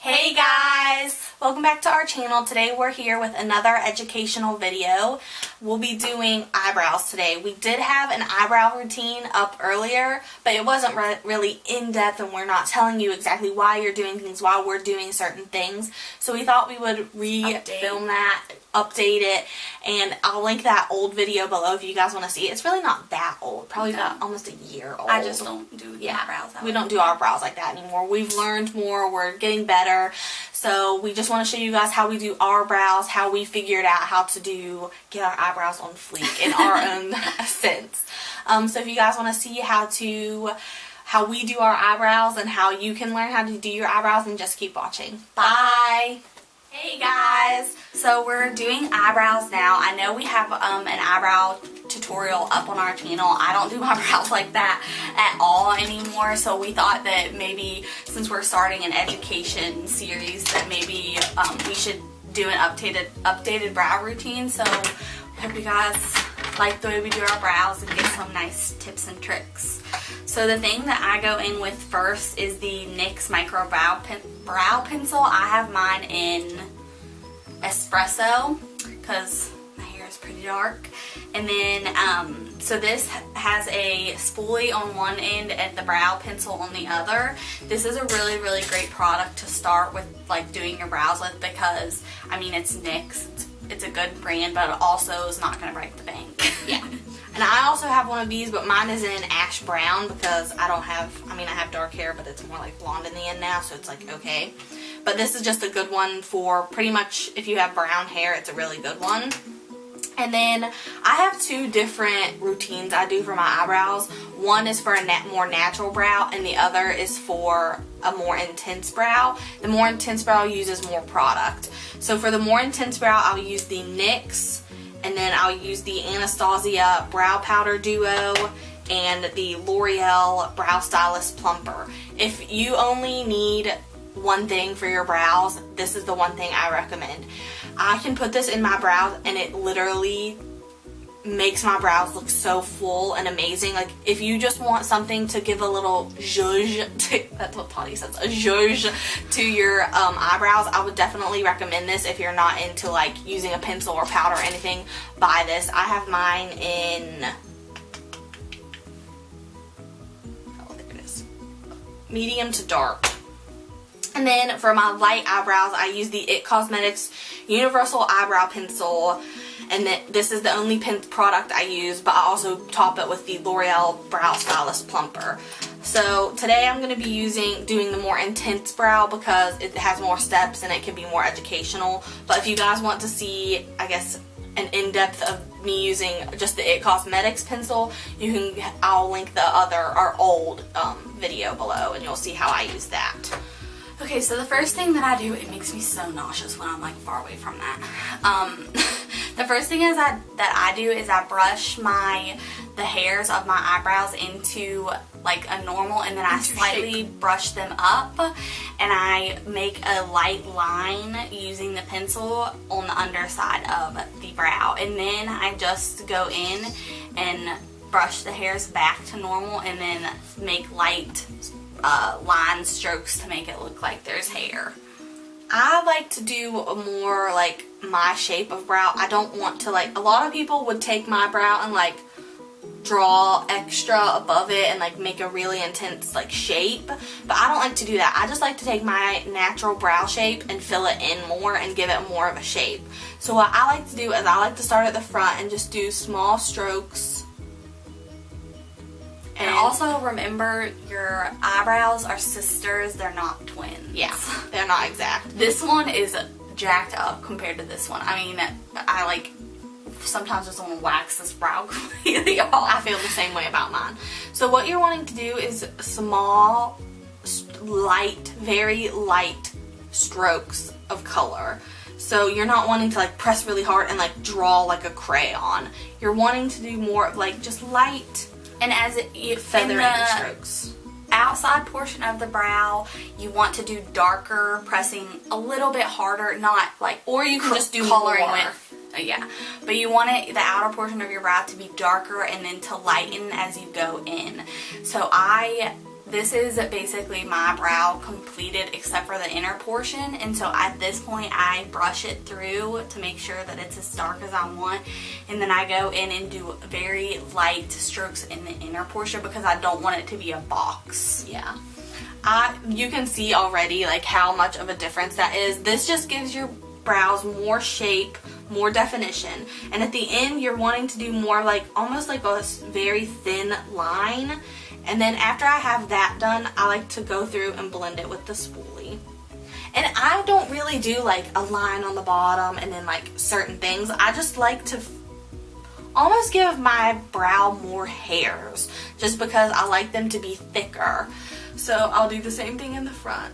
Hey guys! Welcome back to our channel. Today we're here with another educational video. We'll be doing eyebrows today. We did have an eyebrow routine up earlier, but it wasn't really in-depth and we're not telling you exactly why you're doing things, why we're doing certain things. So we thought we would re-film that, update it, and I'll link that old video below if you guys want to see it. It's really not that old, probably about almost a year old. I just don't do eyebrows. We don't do our brows like that anymore. We've learned more, we're getting better. So we just want to show you guys how we do our brows, how we figured out how to get our eyebrows on fleek in our own sense. So if you guys want to see how we do our eyebrows and how you can learn how to do your eyebrows, then just keep watching. Bye! Hey guys! So we're doing eyebrows now. I know we have an eyebrow tutorial up on our channel. I don't do my brows like that at all anymore, so we thought that maybe since we're starting an education series that maybe we should do an updated brow routine. So I hope you guys like the way we do our brows and get some nice tips and tricks. So the thing that I go in with first is the NYX Micro Brow Pencil. I have mine in Espresso because my hair is pretty dark. And then, so this has a spoolie on one end and the brow pencil on the other. This is a really, really great product to start with, like, doing your brows with because, I mean, it's NYX. It's a good brand, but it also is not going to break the bank. Yeah. And I also have one of these, but mine is in ash brown because I have dark hair, but it's more like blonde in the end now, so it's like okay. But this is just a good one for pretty much if you have brown hair, it's a really good one. And then I have two different routines I do for my eyebrows. One is for a more natural brow and the other is for a more intense brow. The more intense brow uses more product. So for the more intense brow, I'll use the NYX, and then I'll use the Anastasia Brow Powder Duo and the Loreal Brow Stylist Plumper. If you only need one thing for your brows, this is the one thing I recommend. I can put this in my brows and it literally makes my brows look so full and amazing. Like if you just want something to give a little zhuzh to, that's what Toddy says, a zhuzh to your eyebrows, I would definitely recommend this. If you're not into like using a pencil or powder or anything, buy this. I have mine in, oh there it is, medium to dark. And then for my light eyebrows, I use the It Cosmetics Universal Eyebrow Pencil. And this is the only product I use, but I also top it with the L'Oreal Brow Stylist Plumper. So today I'm going to be doing the more intense brow because it has more steps and it can be more educational. But if you guys want to see, I guess, an in-depth of me using just the It Cosmetics pencil, I'll link our old video below and you'll see how I use that. Okay, so the first thing that I do, it makes me so nauseous when I'm like far away from that. The first thing that I do is I brush the hairs of my eyebrows into like a normal, and then I slightly brush them up and I make a light line using the pencil on the underside of the brow, and then I just go in and brush the hairs back to normal and then make light line strokes to make it look like there's hair. I like to do a more like my shape of brow. I don't want to, like, a lot of people would take my brow and like draw extra above it and like make a really intense like shape, but I don't like to do that. I just like to take my natural brow shape and fill it in more and give it more of a shape. So what I like to do is I like to start at the front and just do small strokes. And also remember, your eyebrows are sisters, they're not twins. Yeah, they're not exact. This one is jacked up compared to this one. I mean, I like sometimes just want to wax this brow completely off. I feel the same way about mine. So what you're wanting to do is small, light, very light strokes of color. So you're not wanting to like press really hard and like draw like a crayon. You're wanting to do more of like just light, and as you feathering strokes. Outside portion of the brow, you want to do darker, pressing a little bit harder, not like, or you can just do coloring more. Yeah, but you want the outer portion of your brow to be darker and then to lighten as you go in. So this is basically my brow completed except for the inner portion, and so at this point I brush it through to make sure that it's as dark as I want, and then I go in and do very light strokes in the inner portion because I don't want it to be a box. Yeah. You can see already like how much of a difference that is. This just gives your brows more shape, more definition, and at the end you're wanting to do more like almost like a very thin line. And then after I have that done, I like to go through and blend it with the spoolie. And I don't really do like a line on the bottom and then like certain things. I just like to almost give my brow more hairs just because I like them to be thicker. So I'll do the same thing in the front.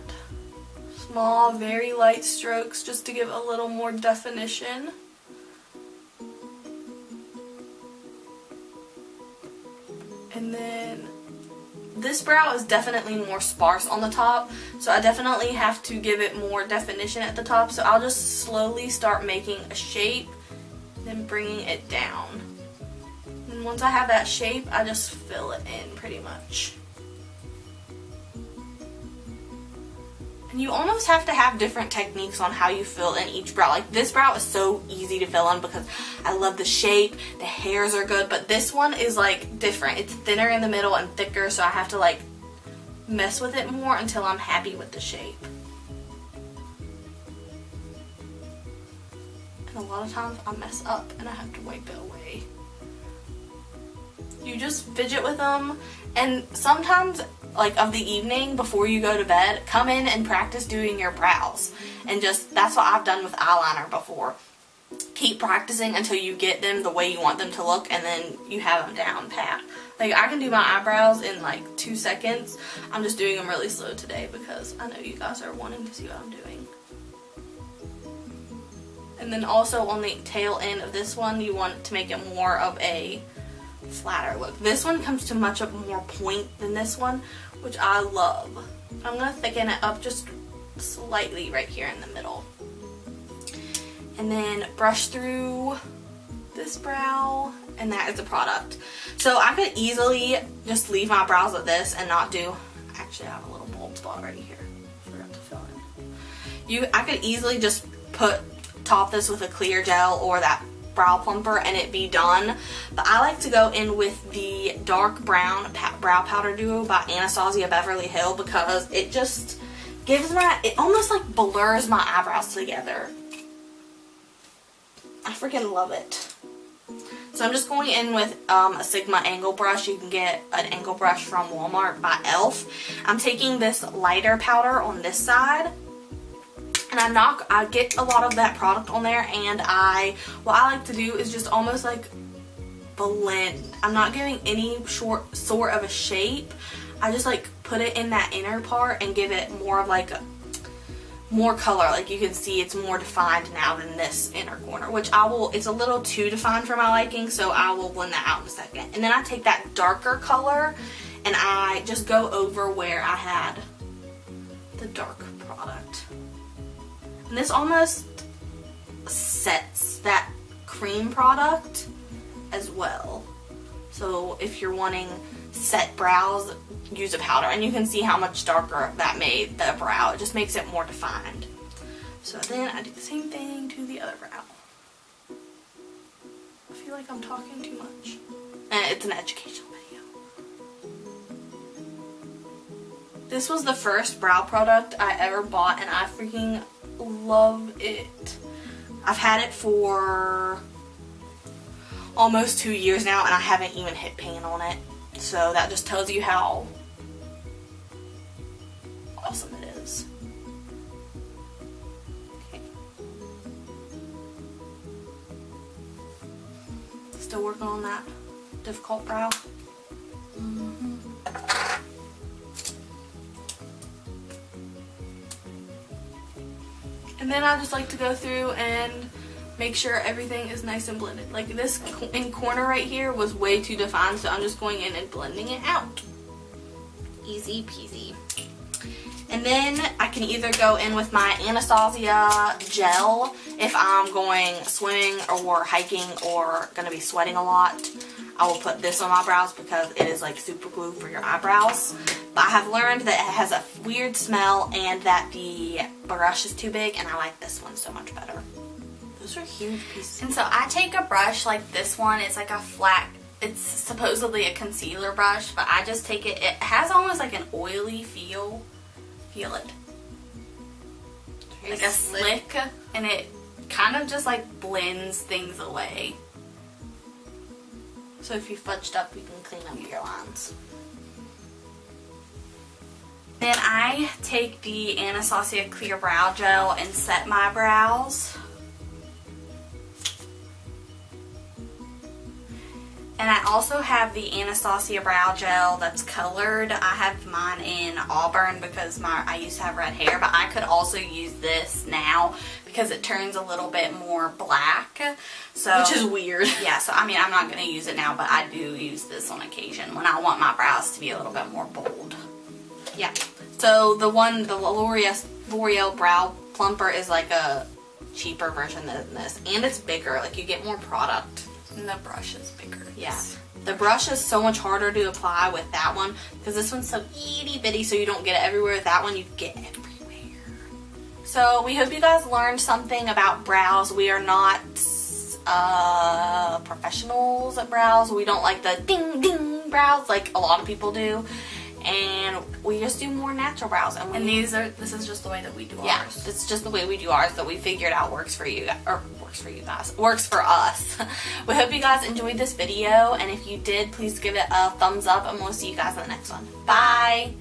Small, very light strokes just to give a little more definition. And then this brow is definitely more sparse on the top, so I definitely have to give it more definition at the top. So I'll just slowly start making a shape, then bringing it down. And once I have that shape, I just fill it in pretty much. And you almost have to have different techniques on how you fill in each brow. Like this brow is so easy to fill in because I love the shape, the hairs are good, but this one is like different. It's thinner in the middle and thicker, so I have to like mess with it more until I'm happy with the shape. And a lot of times I mess up and I have to wipe it away. You just fidget with them, and sometimes like of the evening before you go to bed, come in and practice doing your brows. And just, that's what I've done with eyeliner before. Keep practicing until you get them the way you want them to look, and then you have them down pat. Like I can do my eyebrows in like 2 seconds. I'm just doing them really slow today because I know you guys are wanting to see what I'm doing. And then also on the tail end of this one, you want to make it more of a flatter look. This one comes to much more point than this one, which I love. I'm going to thicken it up just slightly right here in the middle. And then brush through this brow, and that is the product. So I could easily just leave my brows like this and not do, actually I have a little bald spot right here. Forgot to fill in. I could easily just top this with a clear gel or that brow plumper and it be done, but I like to go in with the dark brown brow powder duo by Anastasia Beverly Hill because it just gives it almost like blurs my eyebrows together. I freaking love it. So I'm just going in with a Sigma angle brush. You can get an angle brush from Walmart by e.l.f. I'm taking this lighter powder on this side, and I get a lot of that product on there, and what I like to do is just almost like blend. I'm not giving any sort of a shape. I just like put it in that inner part and give it more of like more color. Like you can see it's more defined now than this inner corner, which it's a little too defined for my liking, so I will blend that out in a second. And then I take that darker color and I just go over where I had the dark product. And this almost sets that cream product as well. So if you're wanting set brows, use a powder. And you can see how much darker that made the brow. It just makes it more defined. So then I do the same thing to the other brow. I feel like I'm talking too much. And it's an educational video. This was the first brow product I ever bought, and I freaking love it. I've had it for almost 2 years now, and I haven't even hit pan on it. So that just tells you how awesome it is. Okay. Still working on that difficult brow. And then I just like to go through and make sure everything is nice and blended. Like this in corner right here was way too defined, so I'm just going in and blending it out. Easy peasy. And then I can either go in with my Anastasia gel if I'm going swimming or hiking or going to be sweating a lot. I will put this on my brows because it is like super glue for your eyebrows. But I have learned that it has a weird smell and that the brush is too big, and I like this one so much better. Those are huge pieces. And so I take a brush like this one. It's like a flat, it's supposedly a concealer brush, but I just take it. It has almost like an oily feel. Feel it. Like a slick, and it kind of just like blends things away. So if you fudged up, you can clean up your lines. Then I take the Anastasia Clear Brow Gel and set my brows. And I also have the Anastasia Brow Gel that's colored. I have mine in auburn because I used to have red hair, but I could also use this now because it turns a little bit more black. So, which is weird. Yeah, so I mean, I'm not going to use it now, but I do use this on occasion when I want my brows to be a little bit more bold. Yeah. So the Loreal Brow Plumper is like a cheaper version than this, and it's bigger. Like, you get more product. And the brush is bigger. Yeah. The brush is so much harder to apply with that one because this one's so itty bitty, so you don't get it everywhere. With that one, you get everywhere. So we hope you guys learned something about brows. We are not professionals at brows. We don't like the ding ding brows like a lot of people do. And we just do more natural brows. And this is just the way that we do ours. Yeah, it's just the way we do ours that we figured out works for you, or works for us. We hope you guys enjoyed this video, and if you did, please give it a thumbs up, and we'll see you guys in the next one. Bye!